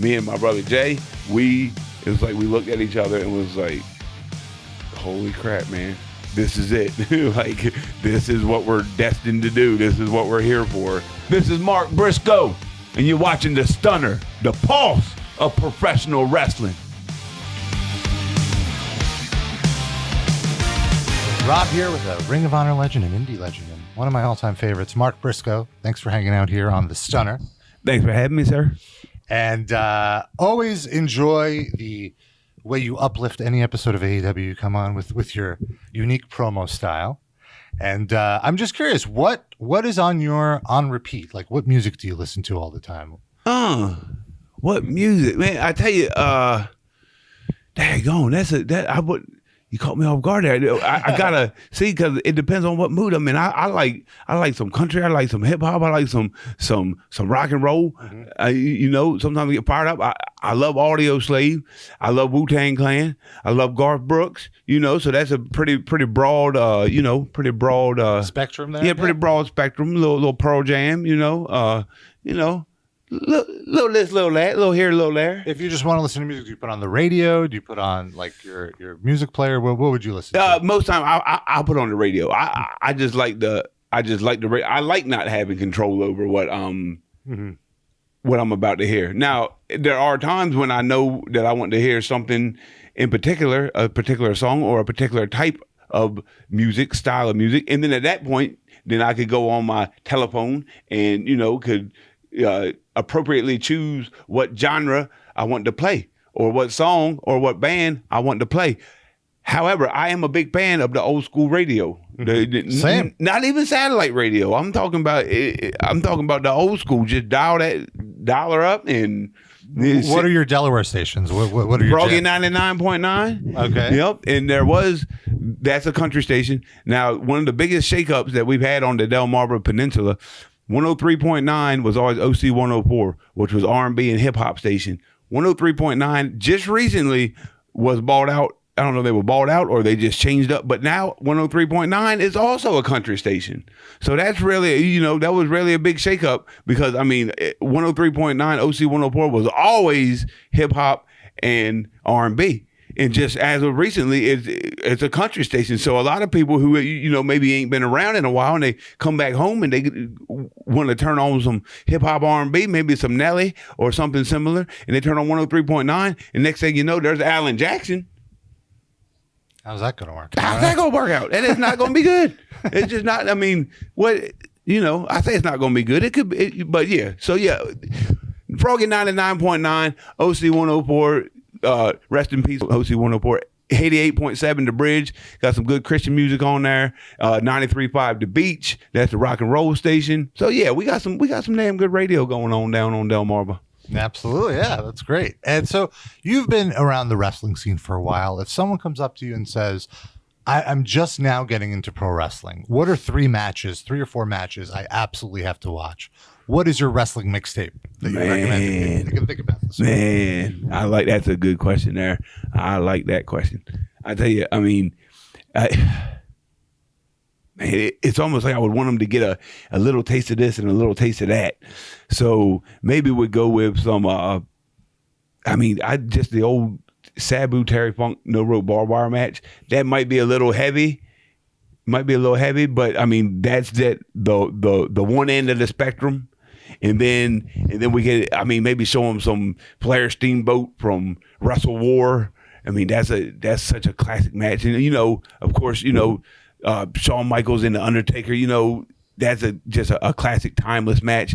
me and my brother Jay, it was like we looked at each other and was like, holy crap, man. This is it. Like, this is what we're destined to do. This is what we're here for. This is Mark Briscoe, and you're watching The Stunner, the pulse of professional wrestling. Rob here with a Ring of Honor legend and indie legend, and one of my all-time favorites, Mark Briscoe. Thanks for hanging out here on The Stunner. Thanks for having me, sir. And always enjoy the way you uplift any episode of AEW you come on with your unique promo style. And I'm just curious, what is on repeat? Like, what music do you listen to all the time? What music, man? I tell you, daggone, you caught me off guard there. I gotta see, because it depends on what mood I'm in. I like some country. I like some hip hop. I like some rock and roll. Mm-hmm. Sometimes I get fired up. I love Audio Slave. I love Wu-Tang Clan. I love Garth Brooks. So that's a pretty broad, spectrum there. Yeah, pretty broad spectrum. Little Pearl Jam. Little this, little that, little here, little there. If you just want to listen to music, do you put on the radio? Do you put on like your music player? What would you listen to? Most time I'll put on the radio. I just like the radio. I like not having control over what I'm about to hear. Now, there are times when I know that I want to hear something in particular, a particular song or a particular type of music, style of music, and then at that point, then I could go on my telephone and could appropriately choose what genre I want to play, or what song or what band I want to play. However, I am a big fan of the old school radio. Same. Not even satellite radio. I'm talking about the old school. Just dial her up and. What are your Delaware stations? What are your Froggy 99.9? Okay. Yep. And that's a country station. Now, one of the biggest shakeups that we've had on the Delmarva Peninsula, 103.9 was always OC 104, which was R&B and hip hop station. 103.9 just recently was bought out. I don't know if they were bought out or they just changed up, but now 103.9 is also a country station. So that's really, that was really a big shakeup, because 103.9 OC 104 was always hip hop and R&B. And just as of recently, it's a country station. So a lot of people who, maybe ain't been around in a while, and they come back home and they want to turn on some hip hop R&B, maybe some Nelly or something similar, and they turn on 103.9, and next thing you know, there's Alan Jackson. How's that going to work? How's that going to work out? And it's not going to be good. It's just not. I say it's not going to be good. It could be, but yeah. So yeah, Froggy 99.9, OC 104. Rest in peace, OC 104. 88.7 The Bridge, got some good Christian music on there. 93.5 The Beach, that's the rock and roll station. So yeah, we got some damn good radio going on down on Delmarva. Absolutely, yeah, that's great. And so you've been around the wrestling scene for a while. If someone comes up to you and says, I'm just now getting into pro wrestling, what are 3 or 4 matches I absolutely have to watch? What is your wrestling mixtape that you recommend? You can think about this. Man, that's a good question there. I like that question. I tell you, it's almost like I would want them to get a little taste of this and a little taste of that. So maybe we'd go with some, the old Sabu Terry Funk no rope barbed wire match. That might be a little heavy. But that's the one end of the spectrum. And then we get, maybe show them some Flair Steamboat from Wrestle War. That's such a classic match. And, of course, Shawn Michaels and The Undertaker, that's just a classic timeless match.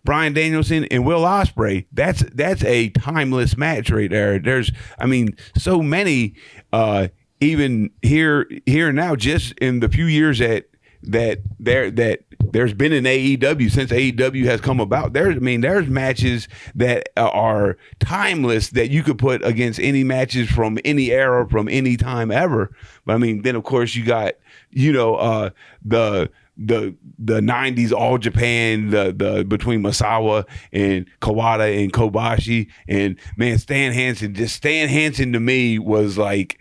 Bryan Danielson and Will Ospreay, that's a timeless match right there. There's, so many, even here and now, just in the few years that there's been in AEW, since AEW has come about, there's matches that are timeless that you could put against any matches from any era, from any time ever. But then of course you got, the 90s All Japan, the between Masawa and Kawada and Kobashi, and man, Stan Hansen to me was like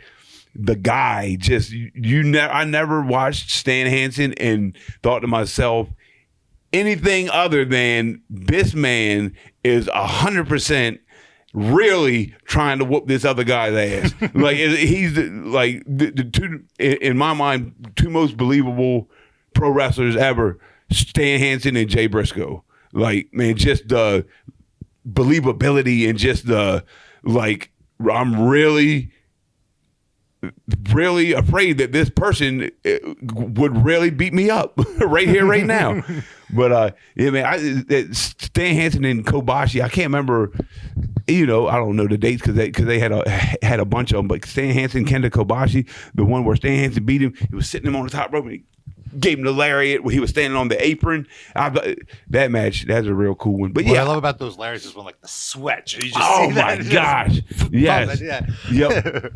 the guy. Just I never watched Stan Hansen and thought to myself, anything other than this man is 100% really trying to whoop this other guy's ass. Like he's the two, in my mind, two most believable pro wrestlers ever, Stan Hansen and Jay Briscoe. Like, man, just the believability and just the, like, I'm really afraid that this person would really beat me up right here, right now. But yeah, man, Stan Hansen and Kobashi, I can't remember. I don't know the dates because they had a bunch of them. But Stan Hansen, Kenta Kobashi, the one where Stan Hansen beat him, he was sitting him on the top rope and he gave him the lariat where he was standing on the apron. That match, that's a real cool one. But what yeah, I love about those lariats is when like the sweat. You just oh see my that, gosh, yes, yeah.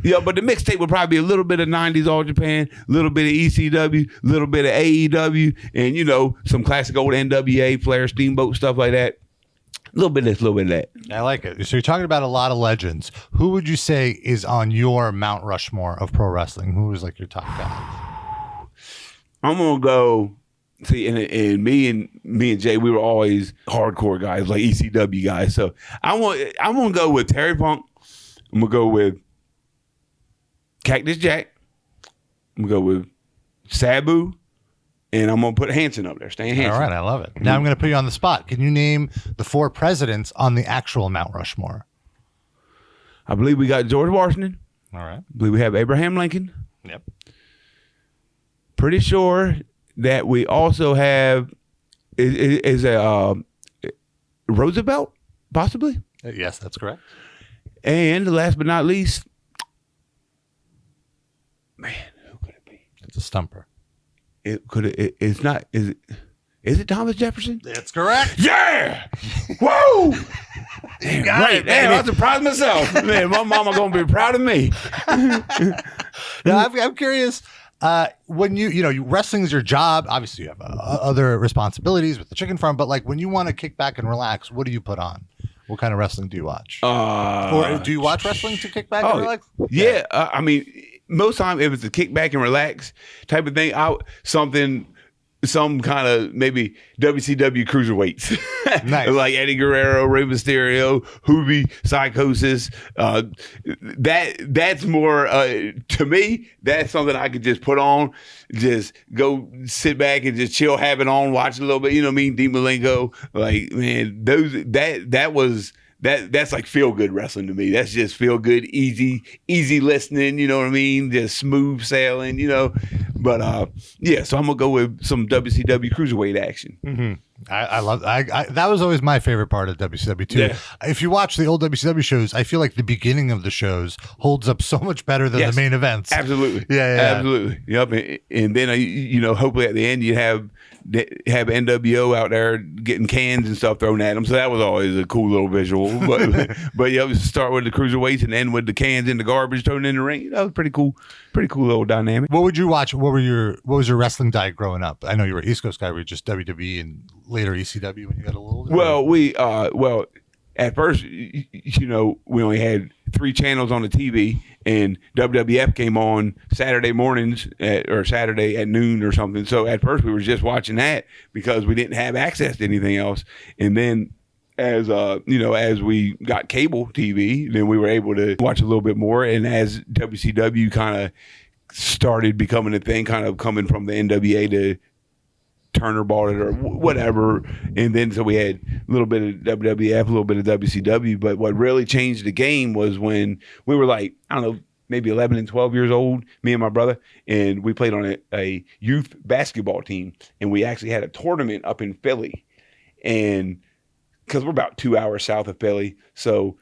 Yep. But the mixtape would probably be a little bit of '90s All Japan, a little bit of ECW, a little bit of AEW, and some classic old NWA, Flair, Steamboat, stuff like that. A little bit of this, a little bit of that. I like it. So you're talking about a lot of legends. Who would you say is on your Mount Rushmore of pro wrestling? Who is like your top guy? I'm gonna go. See, and me and Jay, we were always hardcore guys, like ECW guys. So I'm gonna go with Terry Funk. I'm gonna go with Cactus Jack. I'm gonna go with Sabu. And I'm going to put Hanson up there. Stan Hanson. All right, I love it. Now I'm going to put you on the spot. Can you name the 4 presidents on the actual Mount Rushmore? I believe we got George Washington. All right. I believe we have Abraham Lincoln. Yep. Pretty sure that we also have is a Roosevelt, possibly. Yes, that's correct. And last but not least, man, who could it be? It's a stumper. It's not. Is it Thomas Jefferson? That's correct. Yeah. Whoa. You got right. it, Man, I'm surprised myself. Man, my mama gonna be proud of me. Now I'm curious. When you wrestling is your job. Obviously, you have other responsibilities with the chicken farm. But like when you want to kick back and relax, what do you put on? What kind of wrestling do you watch? Or do you watch wrestling to kick back and relax? Yeah. I mean, most time if it's a kick back and relax type of thing, some kind of maybe WCW cruiserweights, nice. Like Eddie Guerrero, Rey Mysterio, Hoovy, Psychosis. That's more to me. That's something I could just put on, just go sit back and just chill, have it on, watch a little bit. You know what I mean? Dean Malenko, like man, that's like feel good wrestling to me. That's just feel good, easy listening. You know what I mean? Just smooth sailing. But yeah. So I'm gonna go with some WCW cruiserweight action. Mm-hmm. I love that was always my favorite part of WCW too. Yeah. If you watch the old WCW shows, I feel like the beginning of the shows holds up so much better than the main events. Absolutely. Yeah. Absolutely. Yep. And then hopefully at the end you have NWO out there getting cans and stuff thrown at them. So that was always a cool little visual. But yeah, start with the cruiserweights and end with the cans in the garbage thrown in the ring. That was pretty cool little dynamic. What would you watch? What was your wrestling diet growing up? I know you were an East Coast guy. Were you just WWE and later ECW when you got a little older? Well, at first, we only had 3 channels on the TV, and WWF came on Saturday mornings or Saturday at noon or something. So at first we were just watching that because we didn't have access to anything else. And then as we got cable TV, then we were able to watch a little bit more. And as WCW kind of started becoming a thing, kind of coming from the NWA to Turner bought it or whatever, and then so we had a little bit of WWF, a little bit of WCW. But what really changed the game was when we were like, I don't know, maybe 11 and 12 years old, me and my brother, and we played on a youth basketball team, and we actually had a tournament up in Philly, and because we're about 2 hours south of Philly, so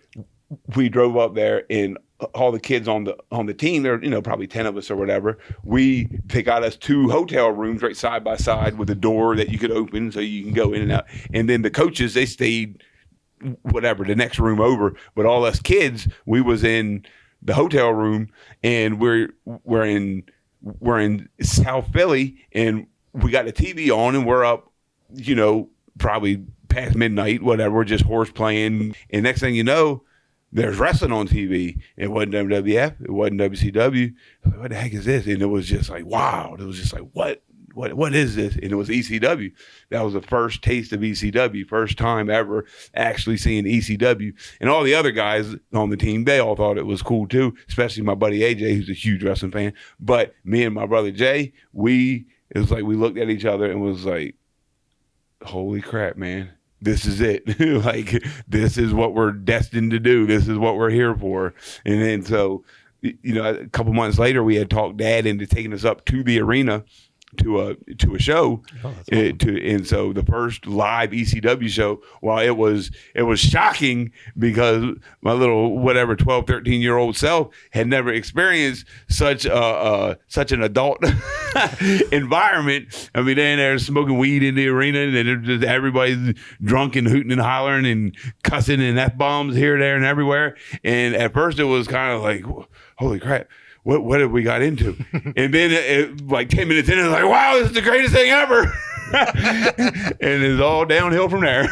we drove up there, and all the kids on the team, there, probably 10 of us or whatever, they got us 2 hotel rooms right side by side with a door that you could open so you can go in and out. And then the coaches, they stayed whatever, the next room over. But all us kids, we was in the hotel room, and we're in South Philly, and we got the TV on, and we're up, probably past midnight, whatever, we're just horse playing. And next thing you know, there's wrestling on TV. It wasn't WWF. It wasn't WCW. What the heck is this? And it was just like, wow. It was just like, what what is this? And it was ECW. That was the first taste of ECW, first time ever actually seeing ECW. And all the other guys on the team, they all thought it was cool too, especially my buddy AJ, who's a huge wrestling fan. But me and my brother Jay, it was like we looked at each other and was like, holy crap, man. This is it. Like, this is what we're destined to do. This is what we're here for. And then so, a couple months later, we had talked Dad into taking us up to the arena to a show. Oh, that's awesome. And so the first live ECW show, while it was shocking because my little 12, 13-year-old self had never experienced such an adult environment. I mean, they're in there smoking weed in the arena, and just everybody's drunk and hooting and hollering and cussing and F-bombs here, there, and everywhere. And at first it was kind of like, holy crap. What have we got into? And then like 10 minutes in, it's like, wow, this is the greatest thing ever. And it's all downhill from there.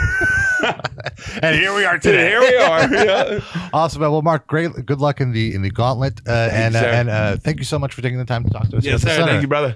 And here we are today. Here we are. Yeah. Awesome. Well, Mark, good luck in the gauntlet. And thank you so much for taking the time to talk to us. Yes, sir. Thank you, brother.